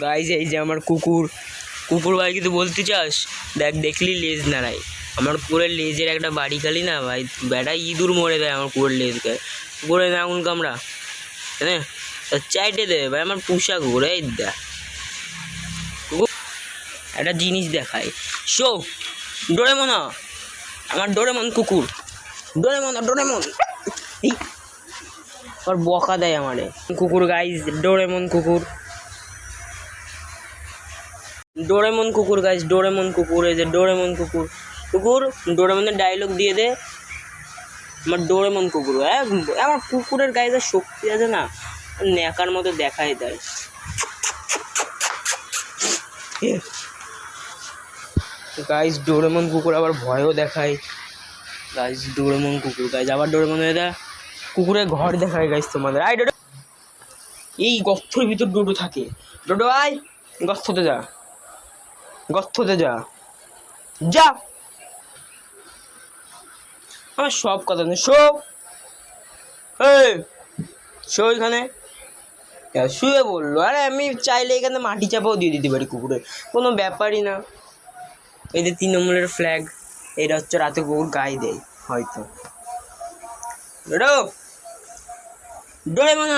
Guys এই যে আমার কুকুর, কুকুর ভাই কিছু বলতে চাস? দেখ, দেখলি লেজ নাড়াই। আমার কুকুরের লেজের একটা বাড়ি খালি না ভাই, বেটা ইঁদুর মরে দেয় আমার কুকুরের লেজকে। কুকুরের আঙুল কামড়া, হ্যাঁ চাইটে দেবে ভাই আমার পুষা কুকুর। এই দেখ কুকুর একটা জিনিস দেখায়, শো ডোরেমন, আমার ডোরেমন কুকুর, ডোরেমন ডোরেমন। এই আর বকা দেয় আমারে কুকুর। গাইজ ডোরেমন কুকুর, ডোরেমন কুকুর গাইজ, ডোরেমন কুকুর। এই যে ডোরেমন কুকুর, কুকুর ডোরেমনের ডায়লগ দিয়ে দে। আমার ডোরেমন কুকুর, হ্যাঁ আমার কুকুরের গায়ে যা শক্তি আছে না, ন্যাকার মতো দেখাই দেয়। গাইজ ডোরেমন কুকুর আবার ভয়ও দেখায়। গাইজ ডোরেমন কুকুর, গাইজ আবার ডোরেমন এটা কুকুরের ঘর দেখায়। গাইজ তোমাদের আই ডোডো, এই গর্তের ভিতর ডোডো থাকে। ডোডো আয় গর্ততে যা, গর্ততে যা, যা। আমার সব কথা নেই, শো এই শো এখানে। শুয়ে বললো, আরে আমি চাইলে এখানে মাটি চাপাও দিয়ে দিতে পারি কুকুরের, কোনো ব্যাপারই না। এই যে 3 নম্বরের ফ্ল্যাগ, এটা হচ্ছে রাতে কুকুর গায়ে দেয় হয়তো। ডোডো ডোরেমন।